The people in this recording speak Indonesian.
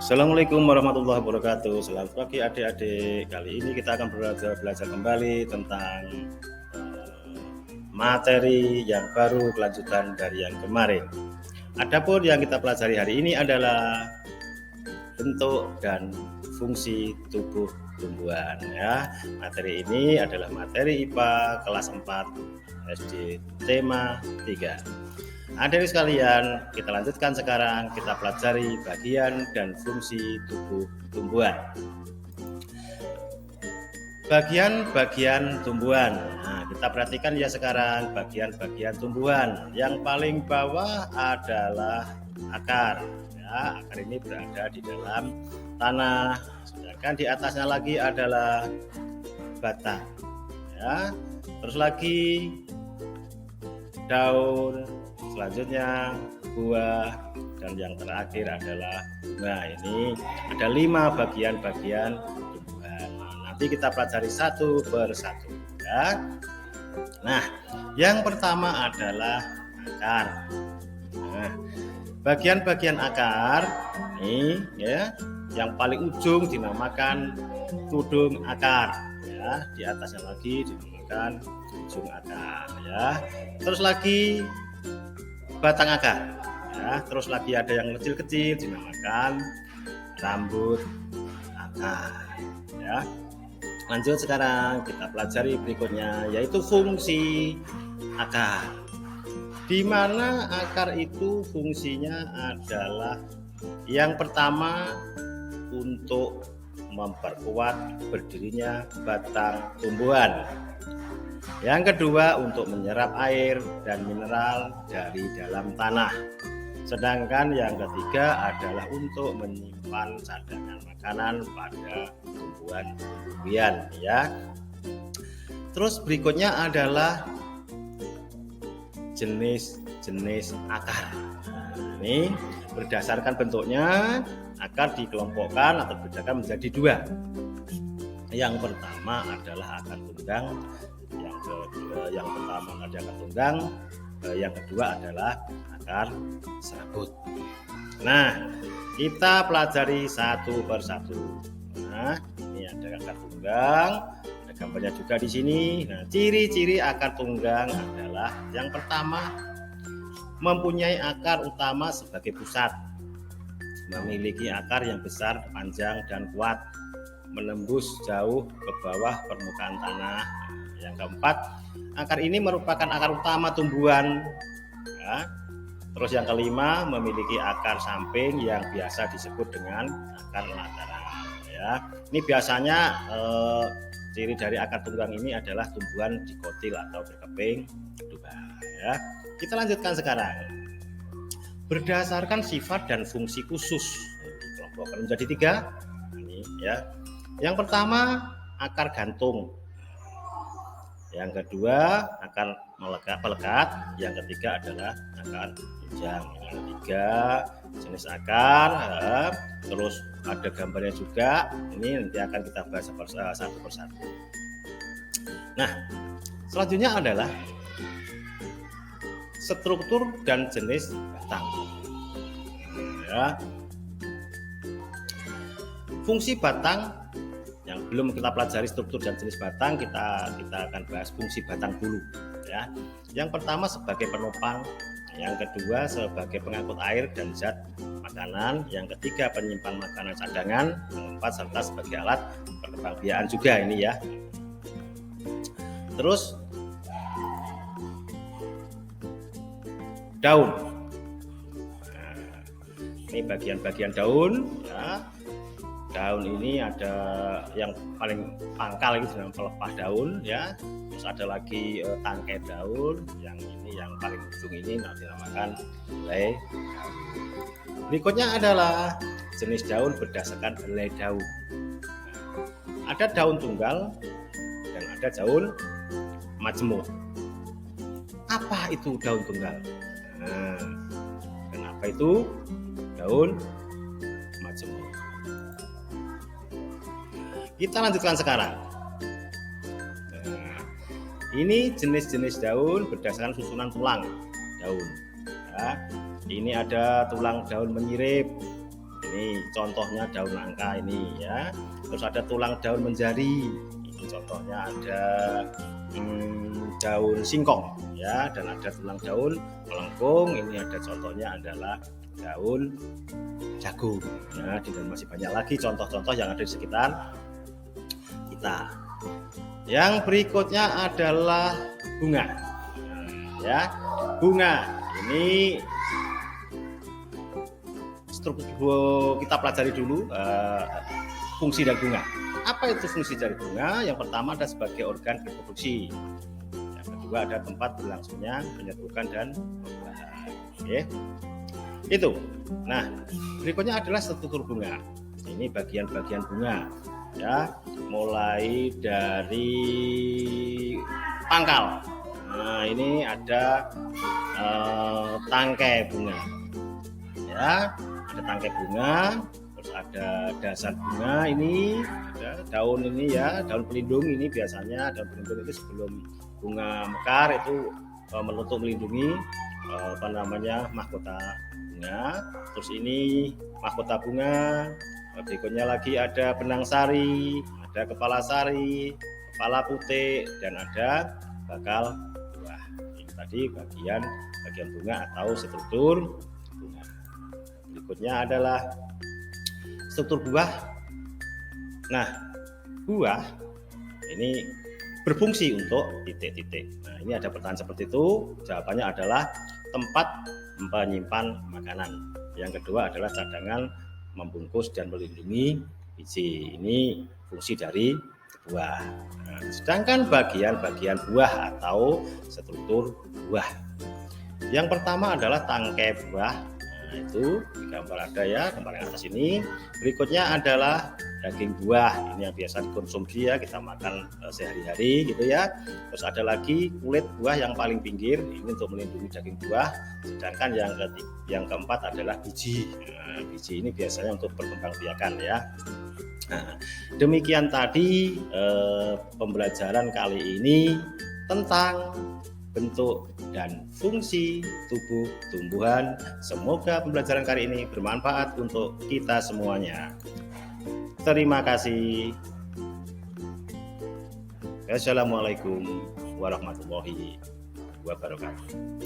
Assalamualaikum warahmatullahi wabarakatuh. Selamat pagi adik-adik. Kali ini kita akan belajar kembali tentang materi yang baru, kelanjutan dari yang kemarin. Adapun yang kita pelajari hari ini adalah bentuk dan fungsi tubuh tumbuhan ya. Materi ini adalah materi IPA kelas 4 SD tema 3. Adik sekalian, kita lanjutkan sekarang, kita pelajari bagian dan fungsi tubuh tumbuhan. Bagian-bagian tumbuhan. Nah, kita perhatikan ya sekarang bagian-bagian tumbuhan. Yang paling bawah adalah akar. Ya, akar ini berada di dalam tanah. Sedangkan di atasnya lagi adalah batang. Ya, terus lagi daun, selanjutnya buah, dan yang terakhir adalah bunga. Ini ada 5 bagian-bagian tumbuhan. Nanti kita pelajari satu persatu ya. Nah, yang pertama adalah akar. Nah, bagian-bagian akar ini ya, yang paling ujung dinamakan tudung akar ya, di atasnya lagi dinamakan ujung akar ya. Terus lagi batang akar ya, terus lagi ada yang kecil-kecil dinamakan rambut akar ya. Lanjut sekarang kita pelajari berikutnya, yaitu fungsi akar. Di mana akar itu fungsinya adalah yang pertama untuk memperkuat berdirinya batang tumbuhan. Yang kedua untuk menyerap air dan mineral dari dalam tanah. Sedangkan yang ketiga adalah untuk menyimpan cadangan makanan pada tumbuhan-tumbuhan ya. Terus berikutnya adalah jenis-jenis akar. Nah, ini berdasarkan bentuknya akar dikelompokkan atau dibedakan menjadi 2. Yang pertama adalah akar tunggang, yang pertama adalah akar tunggang, yang kedua adalah akar serabut. Nah, kita pelajari satu persatu. Nah, ini ada akar tunggang, ada gambarnya juga di sini. Nah, ciri-ciri akar tunggang adalah yang pertama mempunyai akar utama sebagai pusat, memiliki akar yang besar, panjang dan kuat, menembus jauh ke bawah permukaan tanah. Yang keempat, akar ini merupakan akar utama tumbuhan ya. Terus yang kelima, memiliki akar samping yang biasa disebut dengan akar lateral ya. Ini biasanya ciri dari akar tunggang ini adalah tumbuhan dikotil atau berkeping 2 ya. Kita lanjutkan sekarang. Berdasarkan sifat dan fungsi khusus dikelompokkan menjadi 3. Ini ya. Yang pertama akar gantung, yang kedua akar pelekat, yang ketiga adalah akar tunjang. Yang ketiga jenis akar, terus ada gambarnya juga. Ini nanti akan kita bahas satu persatu. Nah, selanjutnya adalah struktur dan jenis batang. Ya. Fungsi batang yang belum kita pelajari struktur dan jenis batang, kita akan bahas fungsi batang dulu ya. Yang pertama sebagai penopang, yang kedua sebagai pengangkut air dan zat makanan, yang ketiga penyimpan makanan cadangan, yang keempat serta sebagai alat perkembangbiakan juga ini ya. Terus daun. Nah, ini bagian-bagian daun ya. Daun ini ada yang paling pangkal itu dengan pelepah daun ya. Terus ada lagi tangkai daun, yang ini yang paling ujung ini dinamakan helai. Berikutnya adalah jenis daun berdasarkan helai daun. Ada daun tunggal dan ada daun majemuk. Apa itu daun tunggal? Nah, kenapa itu daun majemuk? Kita lanjutkan sekarang. Nah, ini jenis-jenis daun berdasarkan susunan tulang daun. Ya, ini ada tulang daun menyirip, Ini contohnya daun nangka ini ya. Terus ada tulang daun menjari. Ini contohnya ada daun singkong ya, dan ada tulang daun melengkung. Ini ada contohnya adalah daun jagung ya, dan masih banyak lagi contoh-contoh yang ada di sekitar kita. Yang berikutnya adalah bunga ya. Bunga ini struktur kita pelajari dulu fungsi dari bunga. Apa itu fungsi dari bunga? Yang pertama ada sebagai organ reproduksi. Yang kedua ada tempat berlangsungnya penyerbukan dan pembuahan. Oke. Itu. Nah, berikutnya adalah struktur bunga. Ini bagian-bagian bunga ya, mulai dari pangkal. Nah, ini ada tangkai bunga. Ya, ada tangkai bunga, terus ada dasar bunga, ini ada daun ini ya, daun pelindung ini biasanya daun pelindung itu sebelum bunga mekar itu untuk melindungi mahkota bunga. Terus ini mahkota bunga. Berikutnya lagi ada benang sari, ada kepala sari, kepala putih, dan ada bakal buah. Ini tadi bagian bunga atau struktur bunga. Berikutnya adalah struktur buah. Nah, buah ini berfungsi untuk titik-titik. Nah, ini ada pertanyaan seperti itu. Jawabannya adalah tempat menyimpan makanan. Yang kedua adalah cadangan membungkus dan melindungi biji. Ini fungsi dari buah. Nah, sedangkan bagian-bagian buah atau struktur buah. Yang pertama adalah tangkai buah. Nah, itu di gambar ada ya, gambar yang atas ini. Berikutnya adalah daging buah. Ini yang biasa dikonsumsi ya, kita makan sehari-hari gitu ya. Terus ada lagi kulit buah yang paling pinggir, ini untuk melindungi daging buah. Sedangkan yang keempat adalah biji. Nah, biji ini biasanya untuk perkembangbiakan ya. Nah, demikian tadi pembelajaran kali ini tentang bentuk dan fungsi tubuh tumbuhan. Semoga pembelajaran kali ini bermanfaat untuk kita semuanya. Terima kasih. Assalamualaikum warahmatullahi wabarakatuh.